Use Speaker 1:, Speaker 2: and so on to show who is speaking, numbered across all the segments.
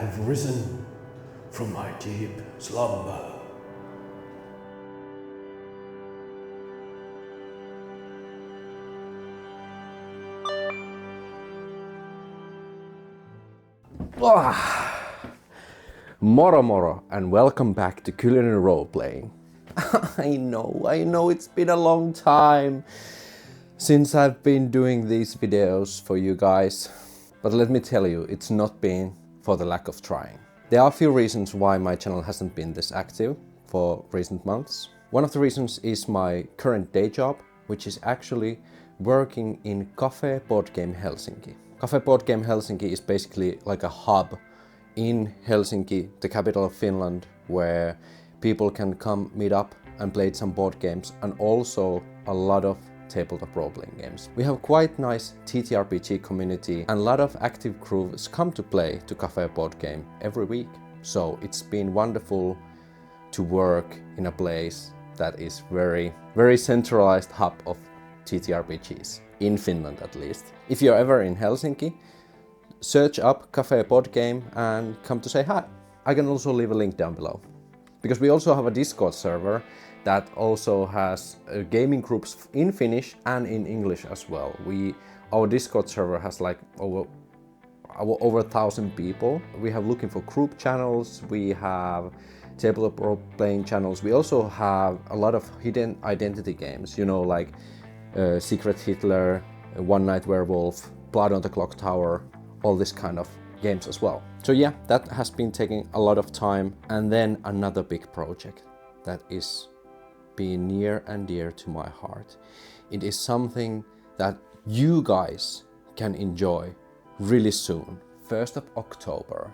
Speaker 1: have risen from my deep slumber.
Speaker 2: Moro moro and welcome back to Culinary Roleplaying. I know it's been a long time since I've been doing these videos for you guys, but let me tell you, it's not been for the lack of trying. There are a few reasons why my channel hasn't been this active for recent months. One of the reasons is my current day job, which is actually working in KNAVE boardgame Helsinki. KNAVE boardgame Helsinki is basically like a hub in Helsinki, the capital of Finland, where people can come meet up and play some board games and also a lot of tabletop role-playing games. We have quite nice TTRPG community and a lot of active crews come to play to KNAVE board game every week. So it's been wonderful to work in a place that is very centralized hub of TTRPGs, in Finland at least. If you're ever in Helsinki, search up KNAVE board game and come to say hi. I can also leave a link down below. Because we also have a Discord server that also has gaming groups in Finnish and in English as well. Our Discord server has like over 1,000 people. We have looking for group channels, we have tabletop role-playing channels. We also have a lot of hidden identity games, you know, like Secret Hitler, One Night Werewolf, Blood on the Clock Tower, all this kind of games as well. So yeah, that has been taking a lot of time. And then another big project that is being near and dear to my heart. It is something that you guys can enjoy really soon. 1st of October.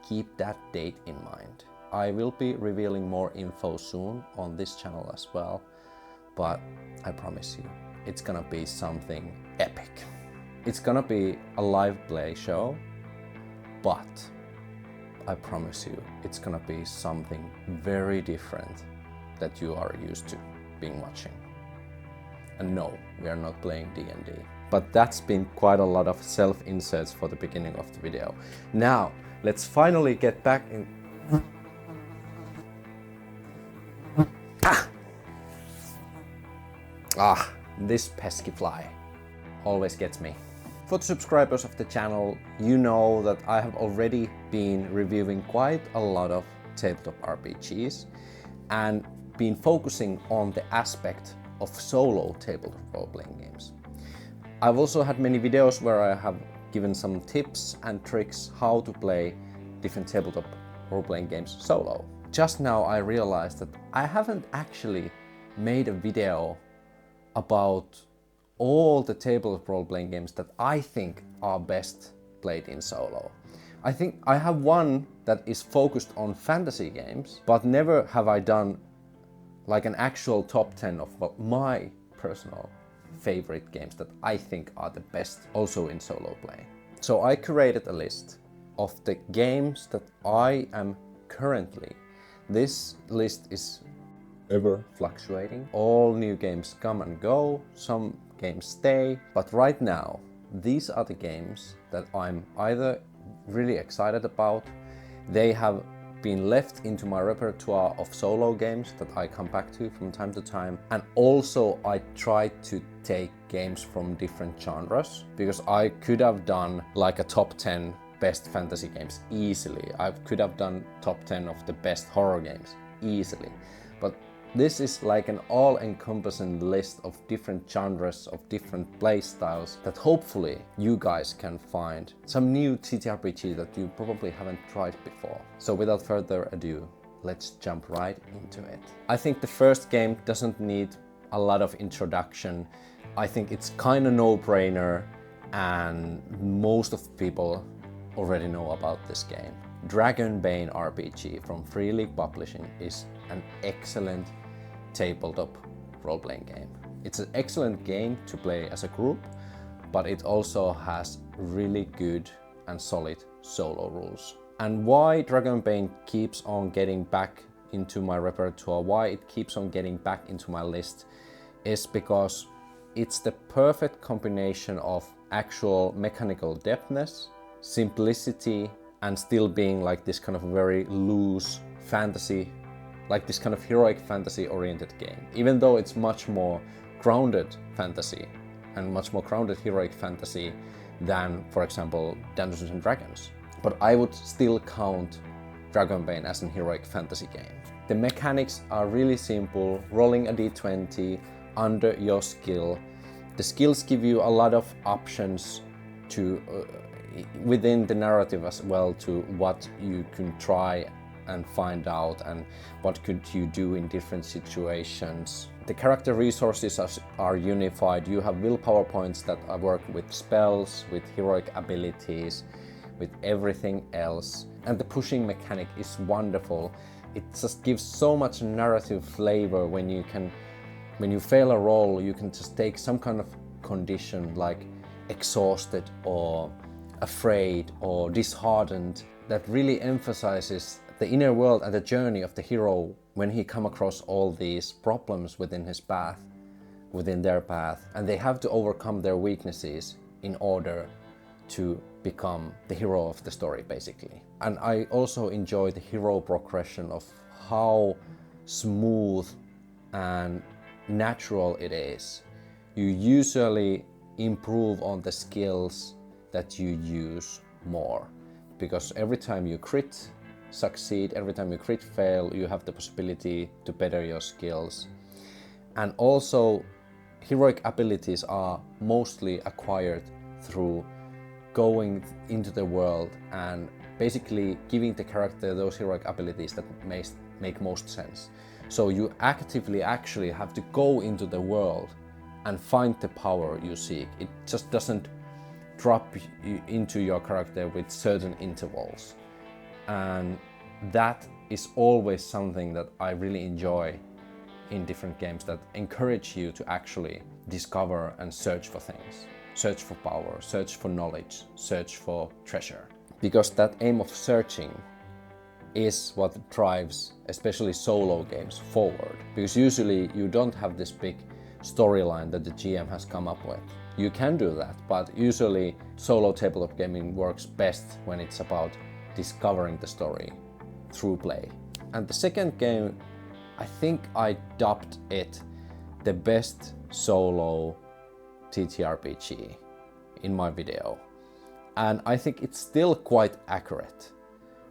Speaker 2: Keep that date in mind. I will be revealing more info soon on this channel as well, but I promise you, it's gonna be something epic. It's gonna be a live play show, but I promise you, it's gonna be something very different that you are used to being watching. And no, we are not playing D&D. But that's been quite a lot of self-inserts for the beginning of the video. Now, let's finally get back in... This pesky fly always gets me. For the subscribers of the channel, you know that I have already been reviewing quite a lot of tabletop RPGs and been focusing on the aspect of solo tabletop role-playing games. I've also had many videos where I have given some tips and tricks how to play different tabletop role-playing games solo. Just now I realized that I haven't actually made a video about all the tabletop role-playing games that I think are best played in solo. I think I have one that is focused on fantasy games, but never have I done like an actual top 10 of my personal favorite games that I think are the best also in solo play. So I created a list of the games that I am currently. This list is ever fluctuating. All new games come and go, some games stay, but right now these are the games that I'm either really excited about, they have been left into my repertoire of solo games that I come back to from time to time, and also I try to take games from different genres, because I could have done like a top 10 best fantasy games easily. I could have done top 10 of the best horror games easily, but this is like an all-encompassing list of different genres, of different play styles that hopefully you guys can find some new TTRPG that you probably haven't tried before. So without further ado, let's jump right into it. I think the first game doesn't need a lot of introduction. I think it's kind of no-brainer and most of people already know about this game. Dragonbane RPG from Free League Publishing is an excellent tabletop role-playing game. It's an excellent game to play as a group, but it also has really good and solid solo rules. And why Dragonbane keeps on getting back into my repertoire, why it keeps on getting back into my list, is because it's the perfect combination of actual mechanical depthness, simplicity, and still being like this kind of very loose fantasy, like this kind of heroic fantasy oriented game, even though it's much more grounded fantasy and much more grounded heroic fantasy than, for example, Dungeons and Dragons. But I would still count Dragonbane as an heroic fantasy game. The mechanics are really simple, rolling a d20 under your skill. The skills give you a lot of options to within the narrative as well, to what you can try and find out and what could you do in different situations. The character resources are unified. You have willpower points that work with spells, with heroic abilities, with everything else. And the pushing mechanic is wonderful. It just gives so much narrative flavor when you fail a roll, you can just take some kind of condition like exhausted or afraid or disheartened that really emphasizes the inner world and the journey of the hero when he come across all these problems within his path, within their path, and they have to overcome their weaknesses in order to become the hero of the story, basically. And I also enjoy the hero progression of how smooth and natural it is. You usually improve on the skills that you use more, because every time you crit succeed, every time you crit fail, you have the possibility to better your skills. And also heroic abilities are mostly acquired through going into the world and basically giving the character those heroic abilities that make most sense. So you actively actually have to go into the world and find the power you seek. It just doesn't drop you into your character with certain intervals. And that is always something that I really enjoy in different games, that encourage you to actually discover and search for things. Search for power, search for knowledge, search for treasure. Because that aim of searching is what drives especially solo games forward. Because usually you don't have this big storyline that the GM has come up with. You can do that, but usually solo tabletop gaming works best when it's about discovering the story through play. And the second game, I think I dubbed it the best solo TTRPG in my video. And I think it's still quite accurate.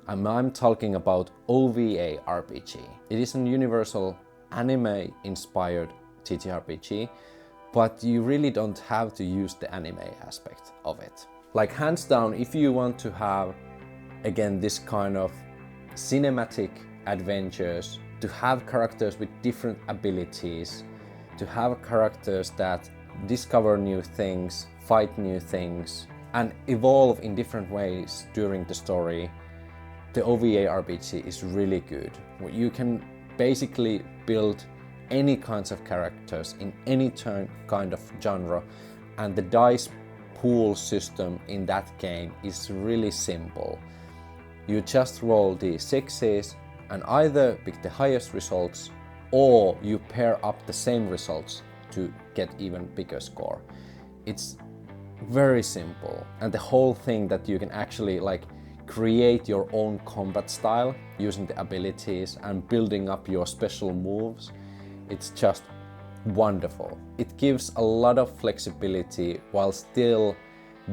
Speaker 2: I'm talking about OVA RPG. It is a universal anime-inspired TTRPG, but you really don't have to use the anime aspect of it. Like, hands down, if you want to have, again, this kind of cinematic adventures, to have characters with different abilities, to have characters that discover new things, fight new things, and evolve in different ways during the story, the OVA RPG is really good. You can basically build any kinds of characters in any kind of genre, and the dice pool system in that game is really simple. You just roll d6s and either pick the highest results, or you pair up the same results to get even bigger score. It's very simple, and the whole thing that you can actually like create your own combat style using the abilities and building up your special moves. It's just wonderful. It gives a lot of flexibility while still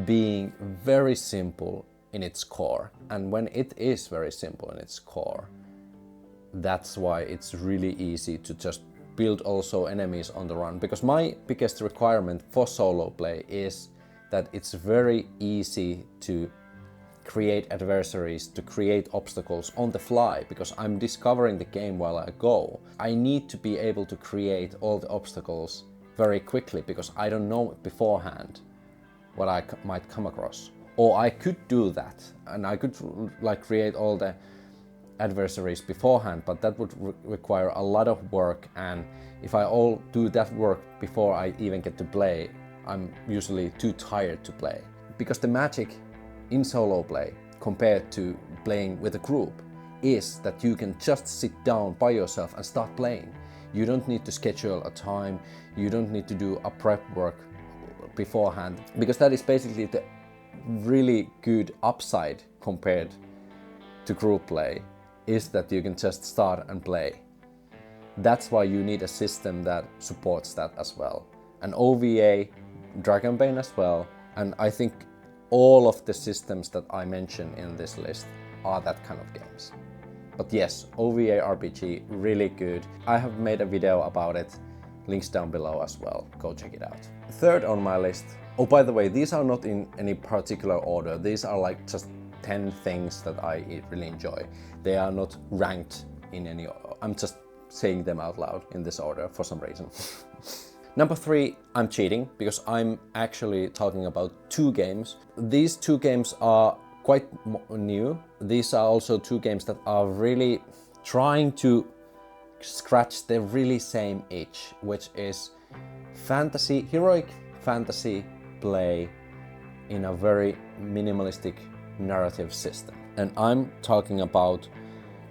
Speaker 2: being very simple in its core. And when it is very simple in its core, that's why it's really easy to just build also enemies on the run. Because my biggest requirement for solo play is that it's very easy to create adversaries, to create obstacles on the fly, because I'm discovering the game while I go. I need to be able to create all the obstacles very quickly, because I don't know beforehand what I might come across. Or I could do that, and I could like create all the adversaries beforehand, but that would require a lot of work, and if I all do that work before I even get to play, I'm usually too tired to play. Because the magic in solo play compared to playing with a group is that you can just sit down by yourself and start playing. You don't need to schedule a time, you don't need to do a prep work beforehand, because that is basically the really good upside compared to group play is that you can just start and play. That's why you need a system that supports that as well. An OVA, Dragonbane as well, and I think all of the systems that I mention in this list are that kind of games. But yes, OVA RPG, really good. I have made a video about it, links down below as well, go check it out. Third on my list, oh by the way, these are not in any particular order, these are like just 10 things that I really enjoy. They are not ranked in any order, I'm just saying them out loud in this order for some reason. Number 3, I'm cheating because I'm actually talking about 2 games. These 2 games are quite new. These are also 2 games that are really trying to scratch the really same itch, which is fantasy, heroic fantasy play in a very minimalistic narrative system. And I'm talking about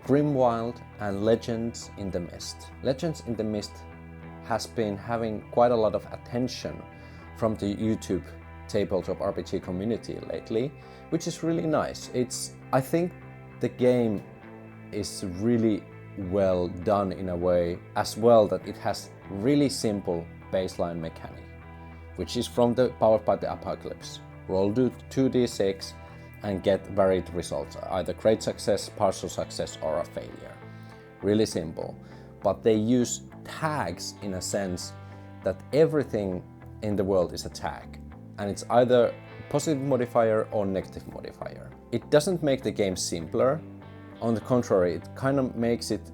Speaker 2: Grimwild and Legends in the Mist. Legends in the Mist has been having quite a lot of attention from the YouTube tabletop RPG community lately, which is really nice. I think the game is really well done in a way as well that it has really simple baseline mechanic, which is from the Powered by the Apocalypse. Roll 2d6 and get varied results, either great success, partial success or a failure. Really simple. But they use tags in a sense that everything in the world is a tag, and it's either positive modifier or negative modifier. It doesn't make the game simpler, on the contrary, it kind of makes it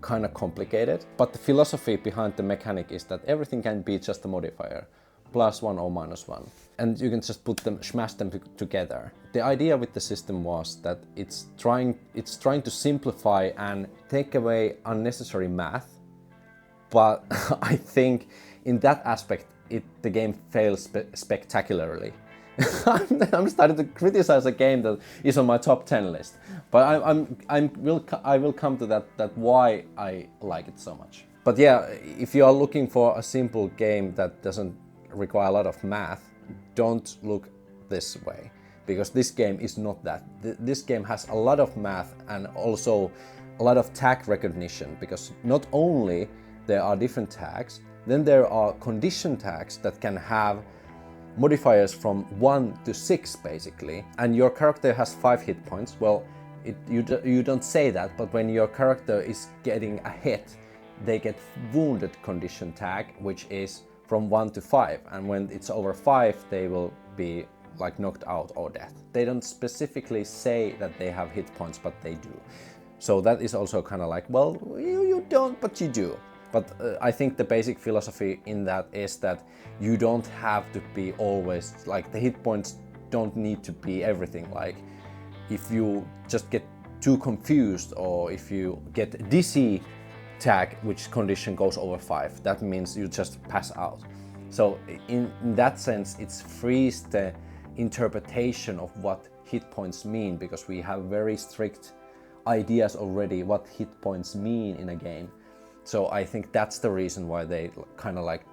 Speaker 2: kind of complicated, but the philosophy behind the mechanic is that everything can be just a modifier, +1 or -1, and you can just smash them together. The idea with the system was that it's trying to simplify and take away unnecessary math, but I think in that aspect the game fails spectacularly. I'm starting to criticize a game that is on my top 10 list, but I will come to that why I like it so much. But yeah, if you are looking for a simple game that doesn't require a lot of math, don't look this way, because this game is not that. This game has a lot of math and also a lot of tag recognition, because not only there are different tags, then there are condition tags that can have modifiers from 1 to 6 basically, and your character has 5 hit points. Well, you don't say that, but when your character is getting a hit, they get wounded condition tag, which is from 1 to 5, and when it's over 5 they will be like knocked out or death. They don't specifically say that they have hit points, but they do. So that is also kind of like, well, you don't, but you do. But I think the basic philosophy in that is that you don't have to be always, like, the hit points don't need to be everything. Like, if you just get too confused, or if you get dizzy tag, which condition goes over 5, that means you just pass out. So in that sense, it frees the interpretation of what hit points mean, because we have very strict ideas already what hit points mean in a game. So I think that's the reason why they kind of like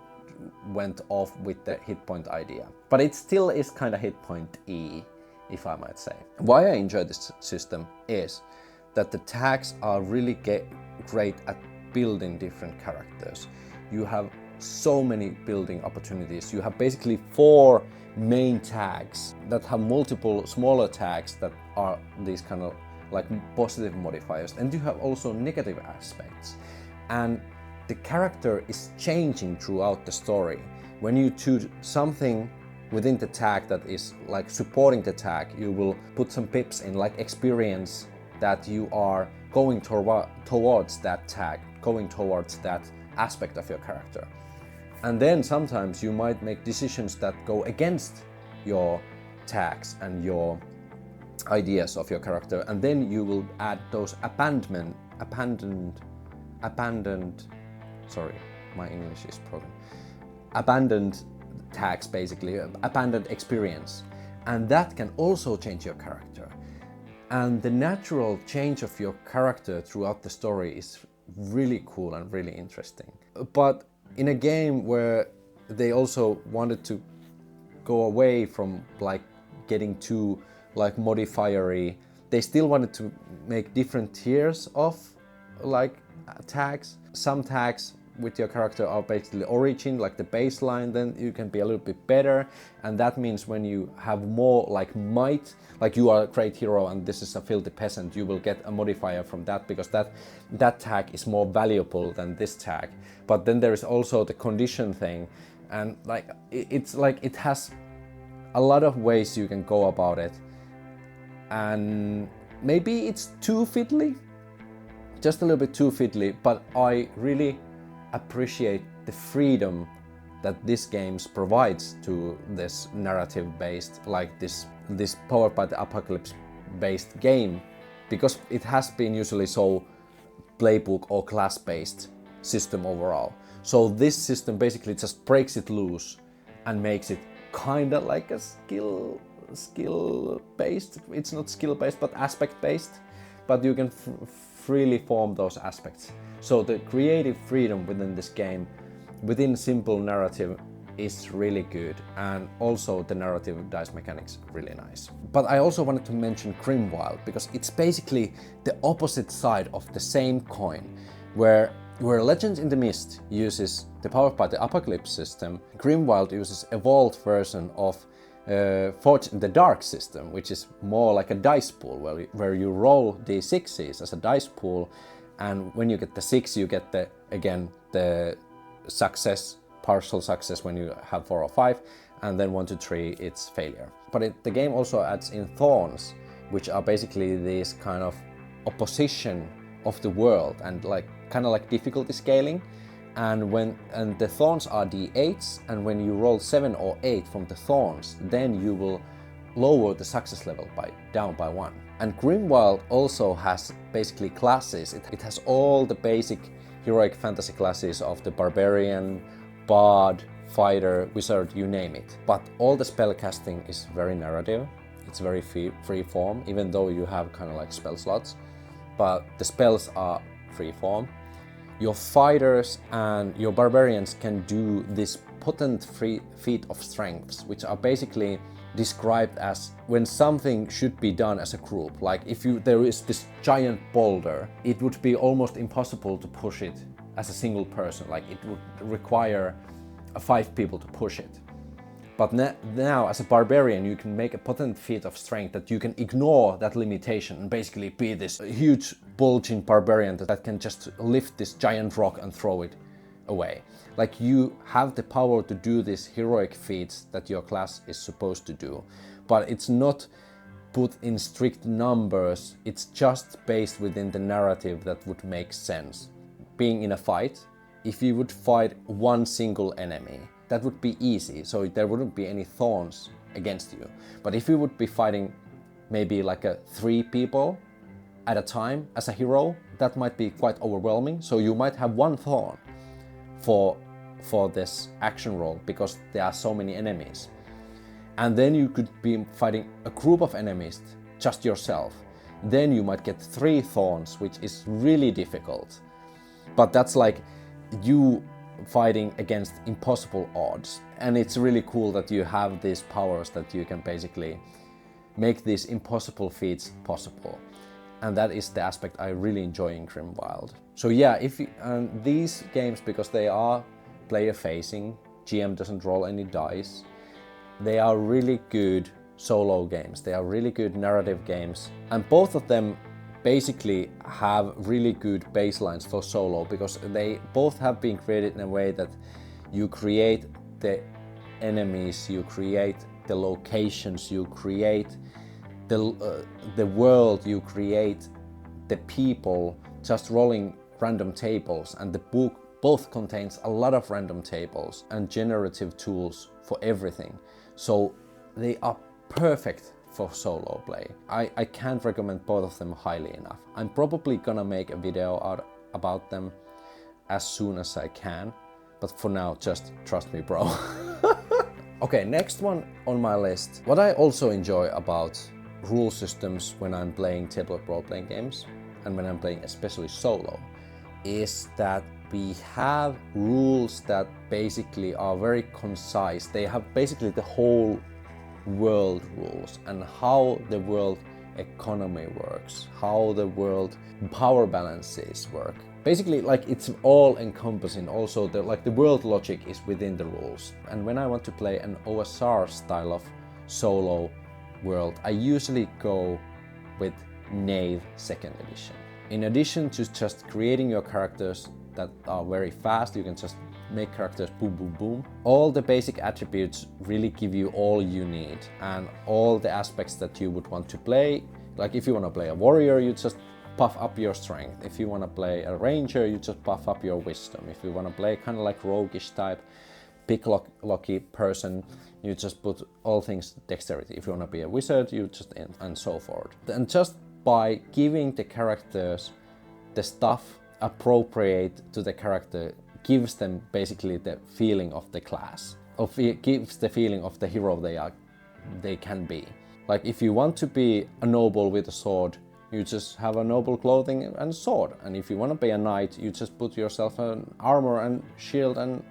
Speaker 2: went off with the hit point idea. But it still is kind of hit point-y, if I might say. Why I enjoy this system is that the tags are really great at building different characters. You have so many building opportunities. You have basically 4 main tags that have multiple smaller tags that are these kind of like positive modifiers, and you have also negative aspects. And the character is changing throughout the story. When you choose something within the tag that is like supporting the tag, you will put some pips in, like experience, that you are going towards that tag, going towards that aspect of your character. And then sometimes you might make decisions that go against your tags and your ideas of your character, and then you will add those sorry, my English is broken. Abandoned tags, basically, abandoned experience. And that can also change your character. And the natural change of your character throughout the story is really cool and really interesting. But in a game where they also wanted to go away from like getting too like modifiery. They still wanted to make different tiers of like tags. Some tags with your character are basically origin, like the baseline, then you can be a little bit better, and that means when you have more like might, like you are a great hero and this is a filthy peasant, you will get a modifier from that because that tag is more valuable than this tag. But then there is also the condition thing, and like it's like it has a lot of ways you can go about it, and maybe it's too fiddly, just a little bit too fiddly, but I really appreciate the freedom that this game provides to this narrative-based, like this powered by the apocalypse-based game, because it has been usually so playbook or class-based system overall. So this system basically just breaks it loose and makes it kinda like a skill-based. It's not skill-based, but aspect-based, but you can freely form those aspects. So the creative freedom within this game, within simple narrative, is really good, and also the narrative dice mechanics really nice. But I also wanted to mention Grimwild because it's basically the opposite side of the same coin, where Legends in the Mist uses the Powered by the Apocalypse system. Grimwild uses evolved version of Forged in the Dark system, which is more like a dice pool where you roll d6s as a dice pool, and when you get the 6 you get the success, partial success when you have 4 or 5, and then 1 to 3 it's failure. But the game also adds in thorns, which are basically this kind of opposition of the world and like kind of like difficulty scaling. And the thorns are d8s, and when you roll 7 or 8 from the thorns, then you will lower the success level down by 1. And Grimwild also has basically classes. It has all the basic heroic fantasy classes of the barbarian, bard, fighter, wizard, you name it. But all the spell casting is very narrative. It's very free form, even though you have kind of like spell slots, but the spells are free form. Your fighters and your barbarians can do this potent feat of strengths, which are basically described as when something should be done as a group. Like if there is this giant boulder, it would be almost impossible to push it as a single person. Like it would require 5 people to push it. But now as a barbarian you can make a potent feat of strength that you can ignore that limitation and basically be this huge bulging barbarian that can just lift this giant rock and throw it away. Like you have the power to do these heroic feats that your class is supposed to do, but it's not put in strict numbers, it's just based within the narrative that would make sense. Being in a fight, if you would fight one single enemy, that would be easy, so there wouldn't be any thorns against you. But if you would be fighting maybe like 3 people at a time as a hero, that might be quite overwhelming, so you might have 1 thorn for this action roll because there are so many enemies. And then you could be fighting a group of enemies, just yourself. Then you might get 3 thorns, which is really difficult. But that's like you fighting against impossible odds. And it's really cool that you have these powers that you can basically make these impossible feats possible. And that is the aspect I really enjoy in Grimwild. So yeah, these games, because they are player facing, GM doesn't roll any dice, they are really good solo games. They are really good narrative games. And both of them basically have really good baselines for solo, because they both have been created in a way that you create the enemies, you create the locations, you create the world, you create the people, just rolling random tables. And the book both contains a lot of random tables and generative tools for everything. So they are perfect for solo play. I can't recommend both of them highly enough. I'm probably gonna make a video about them as soon as I can, but for now, just trust me, bro. Okay, next one on my list. What I also enjoy about rule systems when I'm playing tabletop role-playing games, and when I'm playing especially solo, is that we have rules that basically are very concise. They have basically the whole world rules and how the world economy works, how the world power balances work. Basically, like, it's all encompassing. Also, the world logic is within the rules. And when I want to play an OSR style of solo world, I usually go with KNAVE 2nd edition. In addition to just creating your characters that are very fast, you can just make characters boom boom boom. All the basic attributes really give you all you need and all the aspects that you would want to play. Like if you want to play a warrior, you just puff up your strength. If you want to play a ranger, you just puff up your wisdom. If you want to play kind of like roguish type picklocky person, you just put all things dexterity. If you want to be a wizard, you just and so forth. And just by giving the characters the stuff appropriate to the character gives them basically the feeling of the class, gives the feeling of the hero they can be. Like if you want to be a noble with a sword, you just have a noble clothing and sword. And if you want to be a knight, you just put yourself an armor and shield and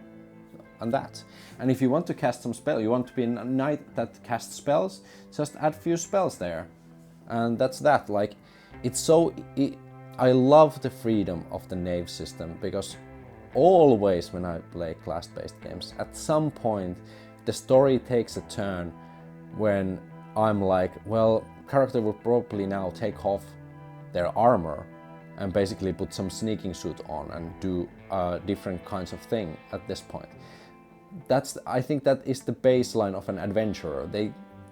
Speaker 2: that. And if you want to cast some spell, you want to be a knight that casts spells, just add few spells there. And that's that. Like, it's so... I love the freedom of the KNAVE system, because always when I play class-based games, at some point the story takes a turn when I'm like, well, character will probably now take off their armor and basically put some sneaking suit on and do different kinds of thing at this point. I think that is the baseline of an adventurer.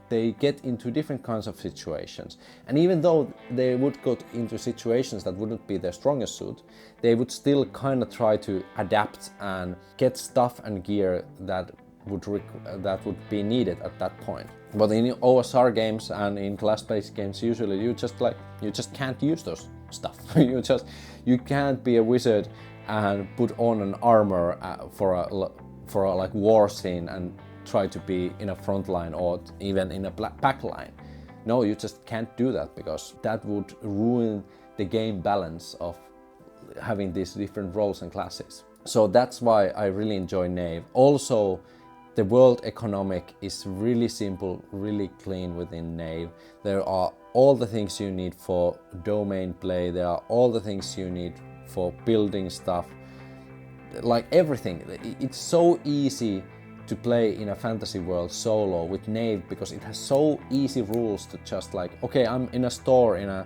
Speaker 2: They get into different kinds of situations, and even though they would go into situations that wouldn't be their strongest suit, they would still kind of try to adapt and get stuff and gear that would be needed at that point. But in OSR games and in class-based games, usually you just can't use those stuff. you can't be a wizard and put on an armor for a like war scene and try to be in a front line or even in a back line. No, you just can't do that, because that would ruin the game balance of having these different roles and classes. So that's why I really enjoy KNAVE. Also, the world economic is really simple, really clean within KNAVE. There are all the things you need for domain play, there are all the things you need for building stuff, like everything. It's so easy to play in a fantasy world solo with KNAVE, because it has so easy rules to just like, okay, I'm in a store in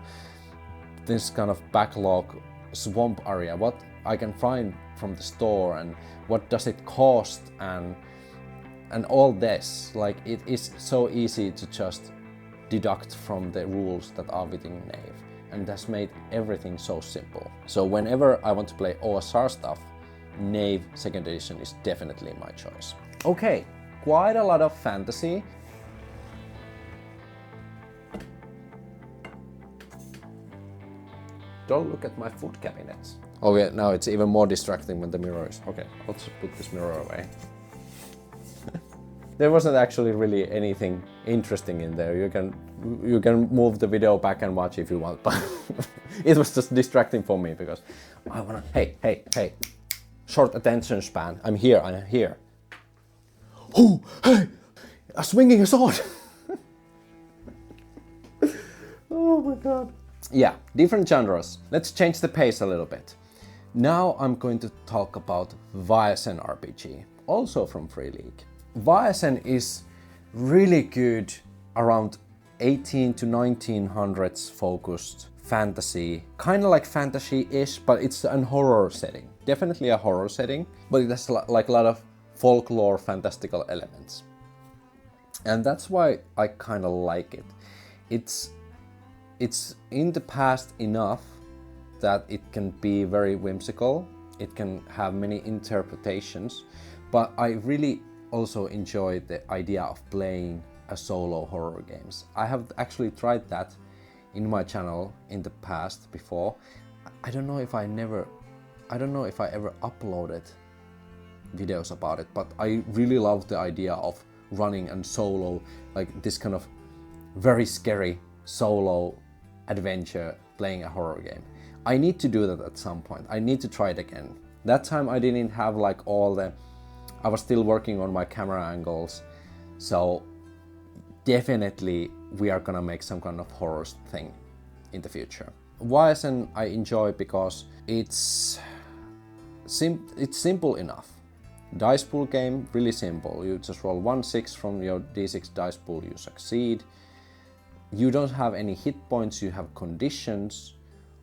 Speaker 2: this kind of backlog swamp area, what I can find from the store and what does it cost and all this. Like, it is so easy to just deduct from the rules that are within KNAVE, and that's made everything so simple. So whenever I want to play OSR stuff, KNAVE 2nd edition is definitely my choice. Okay, quite a lot of fantasy. Don't look at my food cabinets. Okay, now it's even more distracting when the mirror is. Okay, I'll just put this mirror away. There wasn't actually really anything interesting in there. You can move the video back and watch if you want, but it was just distracting for me because I wanna. Hey! Short attention span. I'm here. Oh, hey! I'm swinging a sword! Oh my god. Yeah, different genres. Let's change the pace a little bit. Now I'm going to talk about VAESEN RPG, also from Free League. VAESEN is really good around 18 to 1900s focused fantasy, kind of like fantasy-ish, but it's a horror setting. Definitely a horror setting, but it has like a lot of folklore, fantastical elements. And that's why I kind of like it. It's in the past enough that it can be very whimsical, it can have many interpretations, but I really also enjoy the idea of playing a solo horror games. I have actually tried that in my channel in the past before. I don't know if I ever uploaded videos about it, but I really love the idea of running and solo, like this kind of very scary solo adventure playing a horror game. I need to do that at some point. I need to try it again. That time I didn't have like I was still working on my camera angles, so definitely we are gonna make some kind of horror thing in the future. VAESEN I enjoy because it's simple enough. Dice pool game, really simple. You just roll 1/6 from your d6 dice pool, you succeed. You don't have any hit points, you have conditions.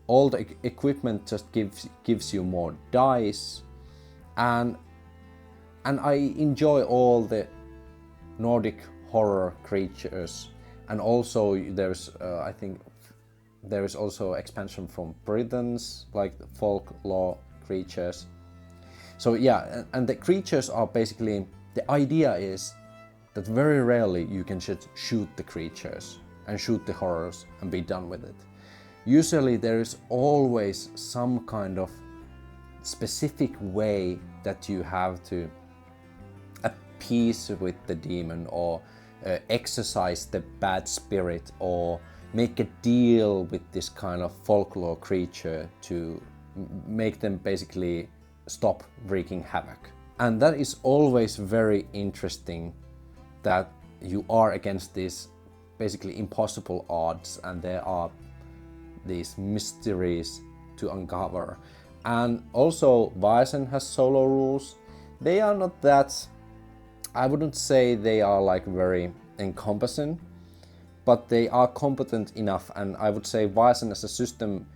Speaker 2: All the equipment just gives you more dice. And I enjoy all the Nordic horror creatures. And also there's, I think, there is also expansion from Britons, like the folklore creatures. So yeah, and the creatures are basically, the idea is that very rarely you can just shoot the creatures and shoot the horrors and be done with it. Usually there is always some kind of specific way that you have to appease with the demon, or exorcise the bad spirit, or make a deal with this kind of folklore creature to make them basically stop wreaking havoc. And that is always very interesting, that you are against these basically impossible odds and there are these mysteries to uncover. And also VAESEN has solo rules. They are not that, I wouldn't say they are like very encompassing, but they are competent enough, and I would say VAESEN as a system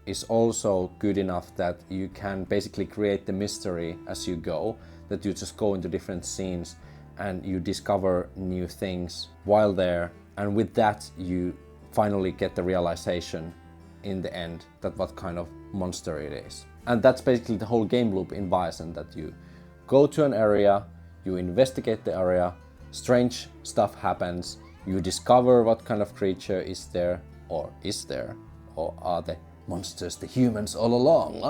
Speaker 2: is also good enough that you can basically create the mystery as you go, that you just go into different scenes and you discover new things while there, and with that you finally get the realization in the end that what kind of monster it is. And that's basically the whole game loop in VAESEN, that you go to an area, you investigate the area, strange stuff happens, you discover what kind of creature is there, or are the monsters the humans all along.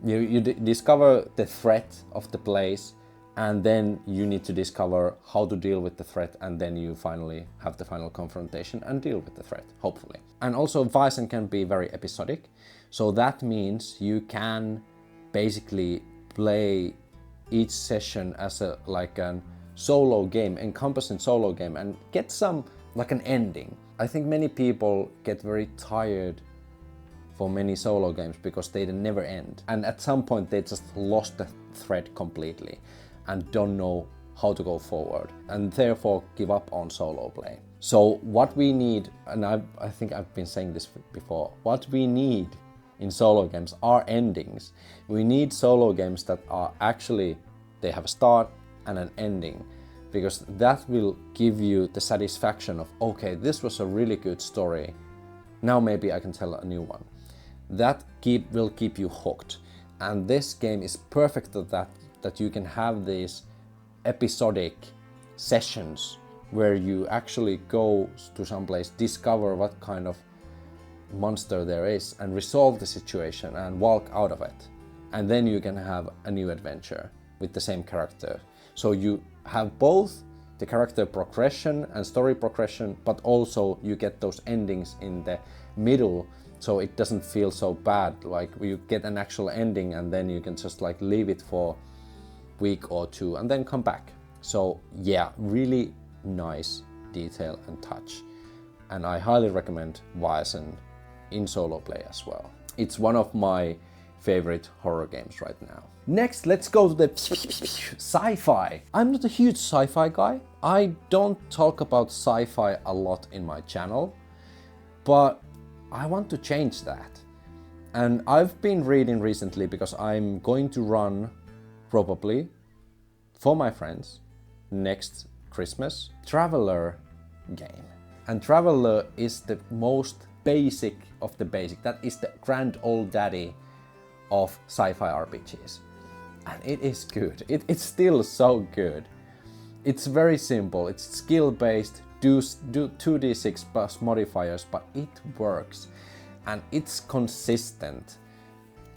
Speaker 2: You discover the threat of the place, and then you need to discover how to deal with the threat, and then you finally have the final confrontation and deal with the threat, hopefully. And also VAESEN can be very episodic, so that means you can basically play each session as a solo game, encompassing solo game, and get some like an ending. I think many people get very tired for many solo games because they never end, and at some point they just lost the thread completely and don't know how to go forward, and therefore give up on solo play. So what we need, and I think I've been saying this before, what we need in solo games are endings. We need solo games that are actually, they have a start and an ending, because that will give you the satisfaction of, okay, this was a really good story, now maybe I can tell a new one. That will keep you hooked, and this game is perfect at that you can have these episodic sessions where you actually go to some place, discover what kind of monster there is, and resolve the situation and walk out of it, and then you can have a new adventure with the same character. So you have both the character progression and story progression, but also you get those endings in the middle, so it doesn't feel so bad. Like you get an actual ending and then you can just like leave it for a week or two and then come back. So yeah, really nice detail and touch, and I highly recommend VAESEN in solo play as well. It's one of my favorite horror games right now. Next, let's go to the sci-fi. I'm not a huge sci-fi guy. I don't talk about sci-fi a lot in my channel, but I want to change that. And I've been reading recently, because I'm going to run, probably, for my friends, next Christmas, Traveller game. And Traveller is the most basic of the basic. That is the grand old daddy of sci-fi RPGs. And it is good. It's still so good. It's very simple. It's skill based. Do 2d6 plus modifiers, but it works. And it's consistent.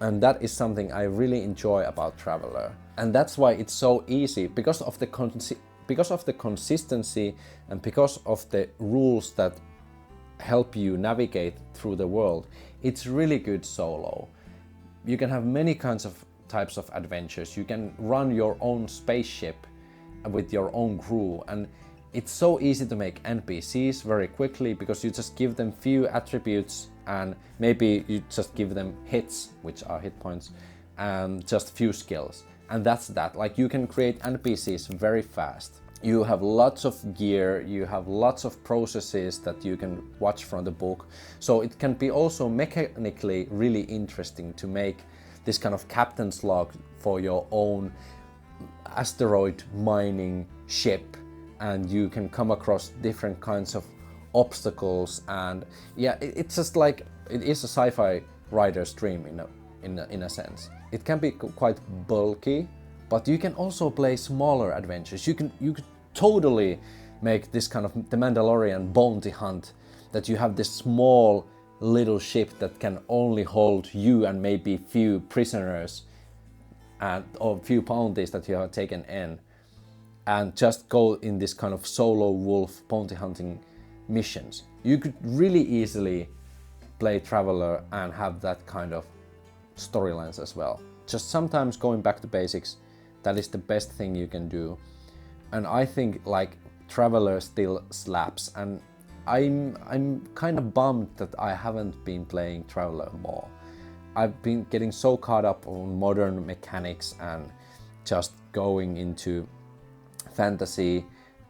Speaker 2: And that is something I really enjoy about Traveller. And that's why it's so easy, because of the consistency and because of the rules that help you navigate through the world. It's really good solo. You can have many types of adventures. You can run your own spaceship with your own crew, and It's so easy to make NPCs very quickly because you just give them few attributes and maybe you just give them hits, which are hit points, and just few skills. And that's that. Like, you can create NPCs very fast. You have lots of gear, you have lots of processes that you can watch from the book. So it can be also mechanically really interesting to make this kind of captain's log for your own asteroid mining ship, and you can come across different kinds of obstacles. And yeah, it's just like, it is a sci-fi writer's dream in a sense. It can be quite bulky, but you can also play smaller adventures. You could totally make this kind of the Mandalorian bounty hunt, that you have this small little ship that can only hold you and maybe few prisoners or few bounties that you have taken in, and just go in this kind of solo wolf bounty hunting missions. You could really easily play Traveller and have that kind of storylines as well. Just sometimes going back to basics, that is the best thing you can do. And I think like Traveller still slaps, and I'm kind of bummed that I haven't been playing Traveller more. I've been getting so caught up on modern mechanics and just going into fantasy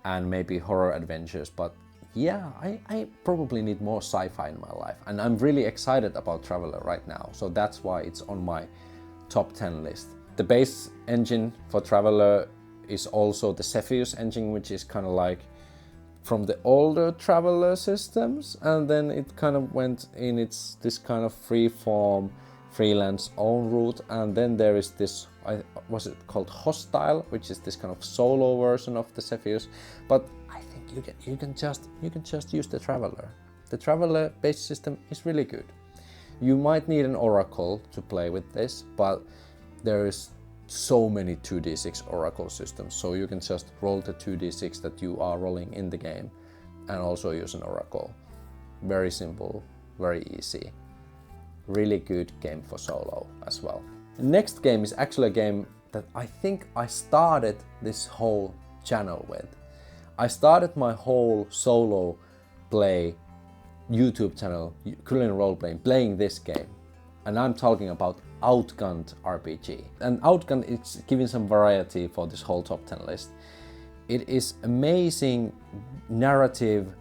Speaker 2: and maybe horror adventures, but yeah, I probably need more sci-fi in my life, and I'm really excited about Traveller right now, so that's why it's on my top 10 list. The base engine for Traveller is also the Cepheus engine, which is kind of like from the older Traveller systems, and then it kind of went in this kind of free-form freelance own route, and then there is this, was it called Hostile, which is this kind of solo version of the Cepheus. But I think you can just use the Traveller. The Traveller base system is really good. You might need an Oracle to play with this, but there is so many 2d6 Oracle systems, so you can just roll the 2d6 that you are rolling in the game and also use an Oracle. Very simple, very easy. Really good game for solo as well. The next game is actually a game that I think I started this whole channel with. I started my whole solo play YouTube channel, Culinary Roleplaying, playing this game. And I'm talking about OUTGUNNED RPG. And OUTGUNNED is giving some variety for this whole top 10 list. It is amazing narrative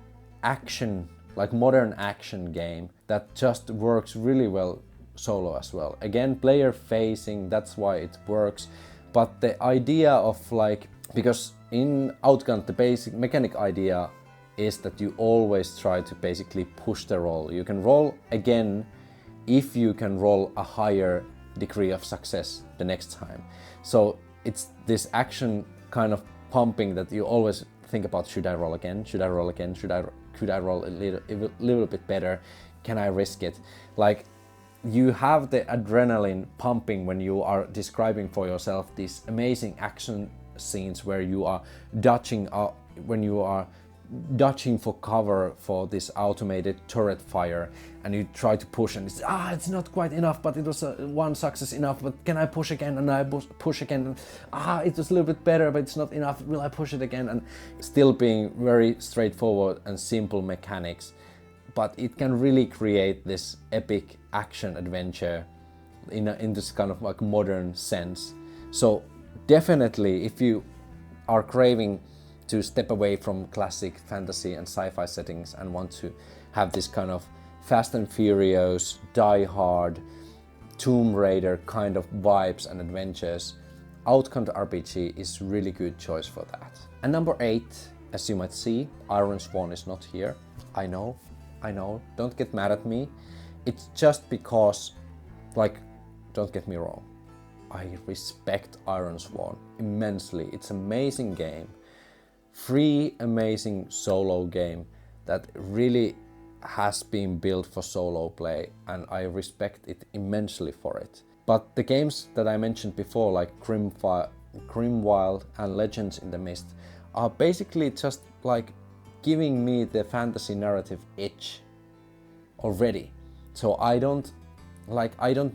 Speaker 2: action, like modern action game that just works really well solo as well. Again, player facing, that's why it works. But the idea of like, because in OUTGUNNED the basic mechanic idea is that you always try to basically push the roll. You can roll again if you can roll a higher degree of success the next time. So it's this action kind of pumping that you always think about, should I roll again? Should I roll again? Could I roll a little bit better? Can I risk it? Like, you have the adrenaline pumping when you are describing for yourself these amazing action scenes where you are dodging when you are dodging for cover for this automated turret fire, and you try to push and it's not quite enough, but it was one success enough, but can I push again? And I push again, and it was a little bit better, but it's not enough, will I push it again? And still being very straightforward and simple mechanics, but it can really create this epic action adventure in this kind of like modern sense. So definitely, if you are craving to step away from classic fantasy and sci-fi settings and want to have this kind of Fast and Furious, Die Hard, Tomb Raider kind of vibes and adventures, OUTGUNNED RPG is really good choice for that. And number 8, as you might see, Iron Swan is not here. I know, don't get mad at me. It's just because, like, don't get me wrong, I respect Iron Swan immensely. It's an amazing game. Free, amazing solo game that really has been built for solo play, and I respect it immensely for it. But the games that I mentioned before, like Grimwild and Legends in the Mist, are basically just like giving me the fantasy narrative itch already. So I don't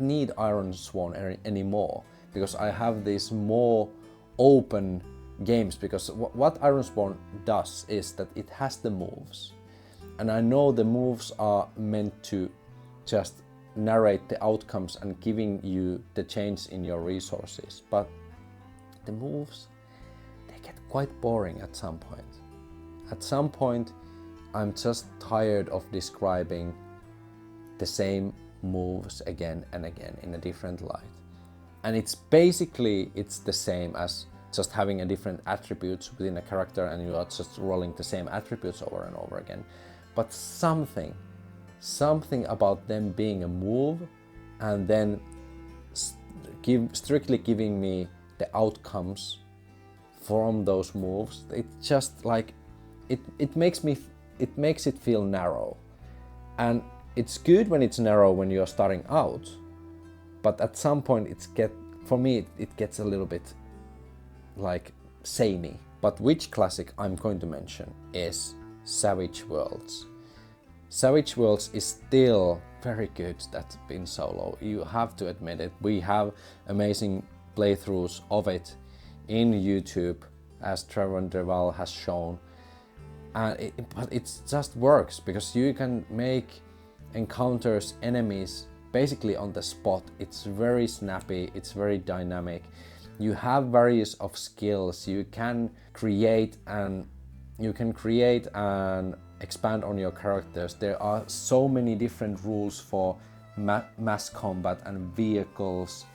Speaker 2: need Iron Swan anymore, because I have this more open games, because what Ironsborn does is that it has the moves. And I know the moves are meant to just narrate the outcomes and giving you the change in your resources, but the moves, they get quite boring at some point. At some point, I'm just tired of describing the same moves again and again in a different light. And it's the same as just having a different attributes within a character, and you are just rolling the same attributes over and over again. But something about them being a move and then strictly giving me the outcomes from those moves, it's just like it makes it feel narrow. And it's good when it's narrow when you're starting out, but at some point for me it gets a little bit like samey. But which classic I'm going to mention is Savage Worlds. Savage Worlds is still very good in solo, you have to admit it. We have amazing playthroughs of it in YouTube, as Trevor Deval has shown, but it just works because you can make encounters, enemies basically on the spot. It's very snappy, it's very dynamic. You have various of skills, you can create and expand on your characters. There are so many different rules for mass combat and vehicles,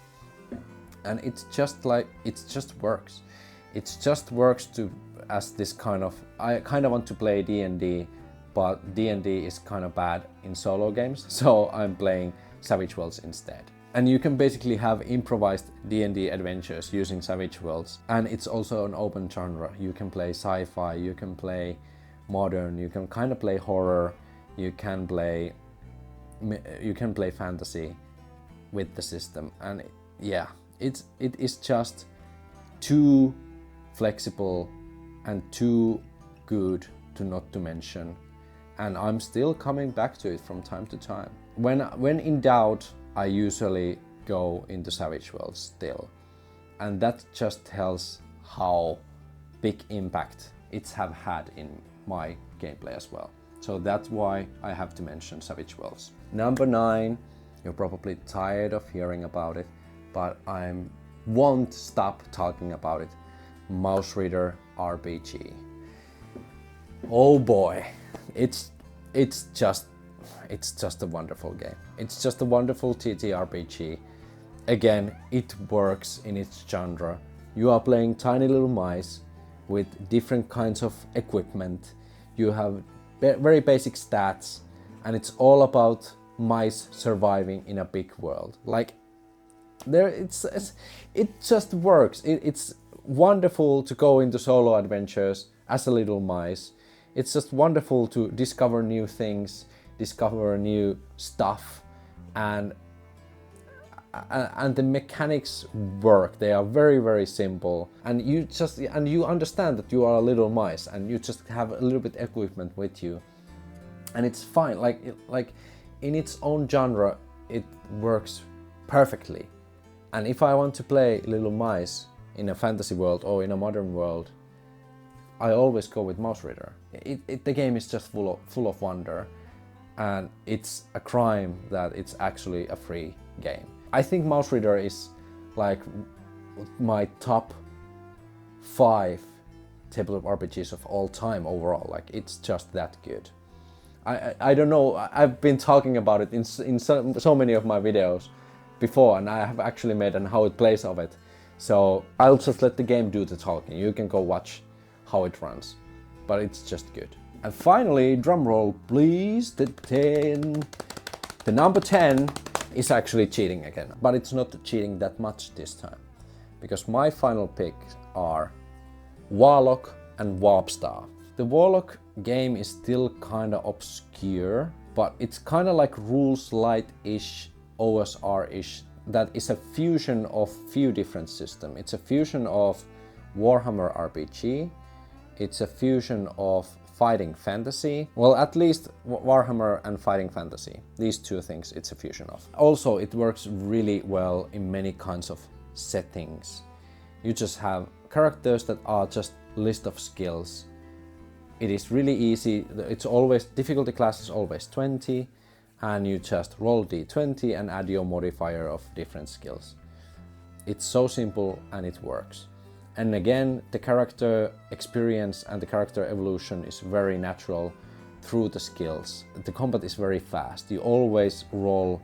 Speaker 2: and it just works. It just works as this kind of, I kind of want to play D&D, but D&D is kind of bad in solo games, so I'm playing Savage Worlds instead. And you can basically have improvised D&D adventures using Savage Worlds, and it's also an open genre. You can play sci-fi, you can play modern, you can kind of play horror, you can play fantasy with the system. And yeah, it is just too flexible and too good to not to mention, and I'm still coming back to it from time to time. When in doubt, I usually go into Savage Worlds still, and that just tells how big impact it's have had in my gameplay as well. So that's why I have to mention Savage Worlds. Number 9, you're probably tired of hearing about it, but I won't stop talking about it. Mausritter RPG. Oh boy, it's just a wonderful game. It's just a wonderful TTRPG. Again, it works in its genre. You are playing tiny little mice with different kinds of equipment. You have very basic stats, and it's all about mice surviving in a big world. Like, it just works. It's wonderful to go into solo adventures as a little mice. It's just wonderful to discover new things, discover new stuff, and the mechanics work. They are very, very simple, and you understand that you are a little mice and you just have a little bit equipment with you, and it's fine. Like in its own genre, it works perfectly. And if I want to play little mice in a fantasy world or in a modern world, I always go with Mausritter. The game is just full of wonder, and it's a crime that it's actually a free game. I think Mausritter is like my top 5 tabletop RPGs of all time overall. Like, it's just that good. I don't know, I've been talking about it in so many of my videos before, and I have actually made an how it plays of it. So I'll just let the game do the talking. You can go watch how it runs, but it's just good. And finally, drum roll please, the number 10 is actually cheating again, but it's not cheating that much this time, because my final picks are WARLOCK and WARPSTAR. The WARLOCK game is still kind of obscure, but it's kind of like rules light-ish, OSR-ish, that is a fusion of few different systems. It's a fusion of Warhammer RPG, it's a fusion of fighting fantasy. Well, at least Warhammer and fighting fantasy. These two things it's a fusion of. Also, it works really well in many kinds of settings. You just have characters that are just list of skills. It is really easy. It's always, difficulty class is always 20, and you just roll d20 and add your modifier of different skills. It's so simple and it works. And again, the character experience and the character evolution is very natural through the skills. The combat is very fast. You always roll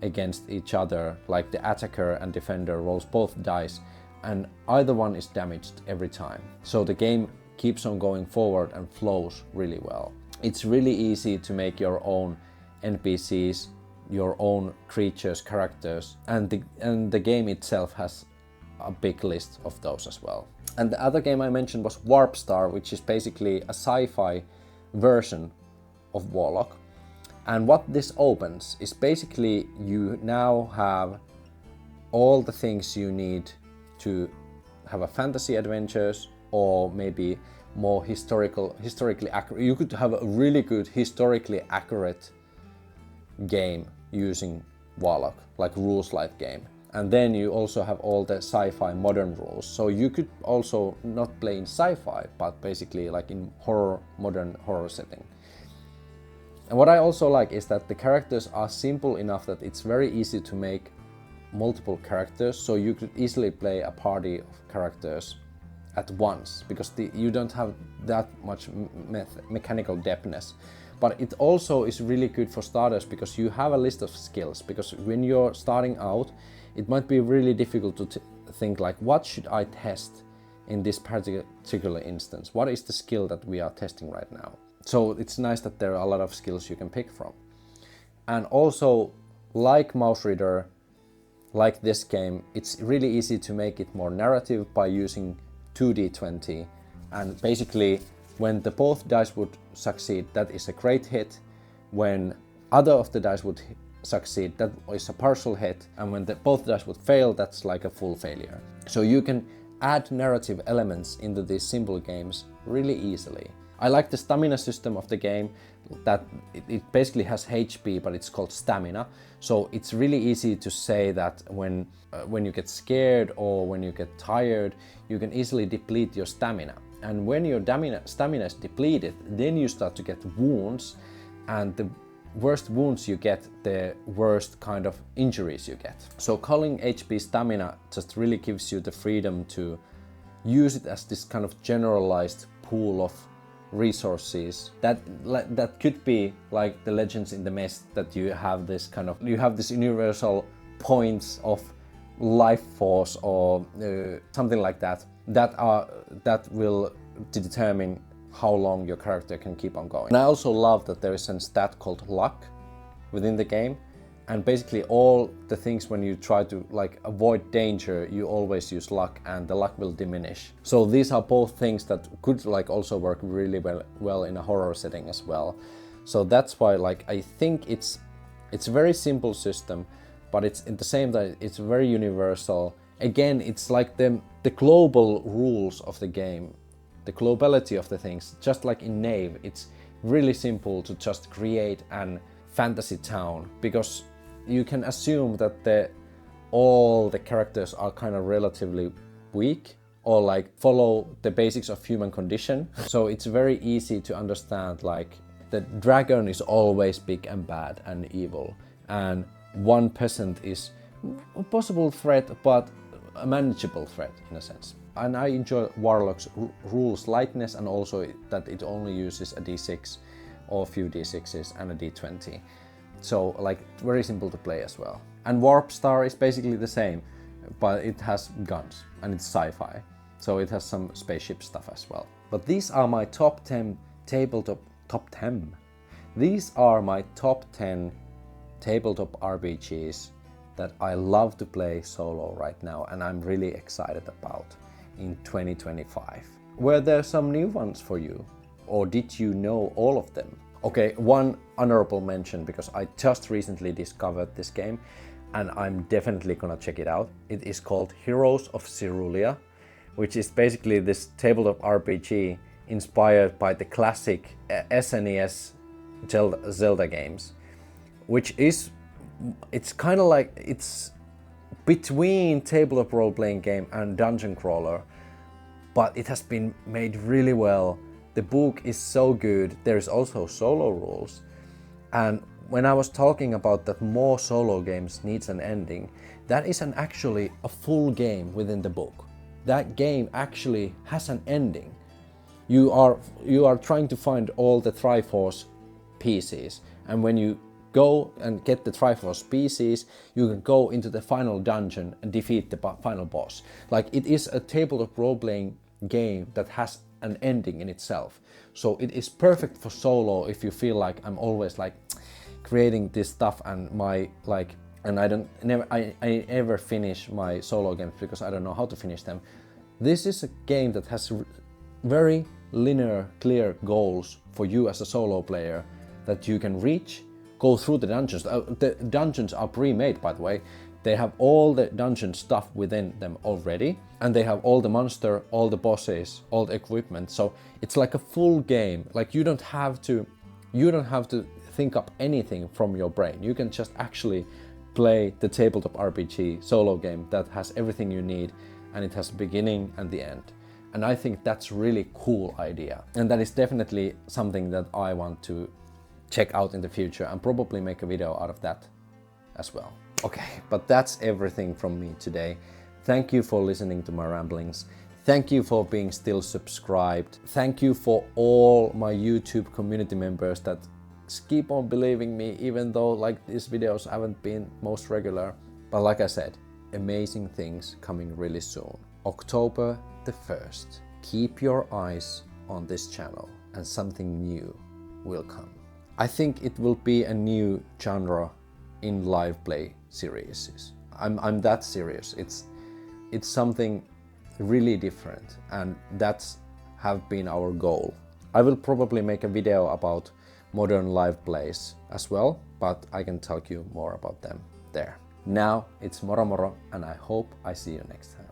Speaker 2: against each other, like the attacker and defender rolls both dice, and either one is damaged every time. So the game keeps on going forward and flows really well. It's really easy to make your own NPCs, your own creatures, characters, and the game itself has a big list of those as well. And the other game I mentioned was WARPSTAR, which is basically a sci-fi version of Warlock. And what this opens is basically you now have all the things you need to have a fantasy adventures, or maybe more historically accurate. You could have a really good historically accurate game using Warlock, like rules light game. And then you also have all the sci-fi modern rules. So you could also not play in sci-fi, but basically like in horror, modern horror setting. And what I also like is that the characters are simple enough that it's very easy to make multiple characters. So you could easily play a party of characters at once, because you don't have that much mechanical depthness. But it also is really good for starters because you have a list of skills. Because when you're starting out, it might be really difficult to think like, what should I test in this particular instance? What is the skill that we are testing right now? So it's nice that there are a lot of skills you can pick from. And also, like Mausritter, like this game, it's really easy to make it more narrative by using 2d20, and basically when the both dice would succeed, that is a great hit. When other of the dice would succeed, that is a partial hit, and when both dice would fail, that's like a full failure. So you can add narrative elements into these simple games really easily. I like the stamina system of the game, that it basically has HP, but it's called stamina. So it's really easy to say that when you get scared or when you get tired, you can easily deplete your stamina. And when your stamina is depleted, then you start to get wounds, and the worst wounds you get, the worst kind of injuries you get. So calling HP stamina just really gives you the freedom to use it as this kind of generalized pool of resources that could be like the Legends in the Mist, that you have this universal points of life force or something like that will determine how long your character can keep on going. And I also love that there is a stat called luck within the game, and basically all the things when you try to like avoid danger, you always use luck, and the luck will diminish. So these are both things that could like also work really well in a horror setting as well. So that's why like I think it's a very simple system, but it's at the same time it's very universal. Again, it's like the global rules of the game, the globality of the things, just like in KNAVE. It's really simple to just create an fantasy town, because you can assume that all the characters are kind of relatively weak, or like follow the basics of human condition. So it's very easy to understand like the dragon is always big and bad and evil, and one peasant is a possible threat, but a manageable threat in a sense. And I enjoy Warlock's rules lightness, and also that it only uses a d6 or a few d6s and a d20. So like very simple to play as well. And WARPSTAR is basically the same, but it has guns and it's sci-fi. So it has some spaceship stuff as well. But these are my top 10 tabletop RPGs that I love to play solo right now, and I'm really excited about in 2025. Were there some new ones for you, or did you know all of them? Okay, one honorable mention, because I just recently discovered this game and I'm definitely gonna check it out. It is called HEROES of CERULEA, which is basically this tabletop RPG inspired by the classic SNES Zelda games, which is, it's kind of like, it's between tabletop role-playing game and dungeon crawler, but it has been made really well. The book is so good. There's also solo rules. And when I was talking about that more solo games needs an ending, that is actually a full game within the book. That game actually has an ending. You are trying to find all the Triforce pieces, and when you go and get the Triforce pieces, you can go into the final dungeon and defeat the final boss. Like, it is a tabletop role-playing game that has an ending in itself. So it is perfect for solo if you feel like I'm always like creating this stuff and I never finish my solo games because I don't know how to finish them. This is a game that has very linear, clear goals for you as a solo player that you can reach, go through the dungeons. The dungeons are pre-made, by the way. They have all the dungeon stuff within them already, and they have all the monster, all the bosses, all the equipment. So it's like a full game. Like, you don't have to think up anything from your brain. You can just actually play the tabletop RPG solo game that has everything you need, and it has a beginning and the end. And I think that's really cool idea. And that is definitely something that I want to check out in the future and probably make a video out of that as well. Okay, but that's everything from me today. Thank you for listening to my ramblings. Thank you for being still subscribed. Thank you for all my YouTube community members that keep on believing me, even though like these videos haven't been most regular. But like I said, amazing things coming really soon. October the 1st. Keep your eyes on this channel and something new will come. I think it will be a new genre in live play series. I'm that serious. It's something really different, and that's have been our goal. I will probably make a video about modern live plays as well, but I can tell you more about them there. Now it's moro moro, and I hope I see you next time.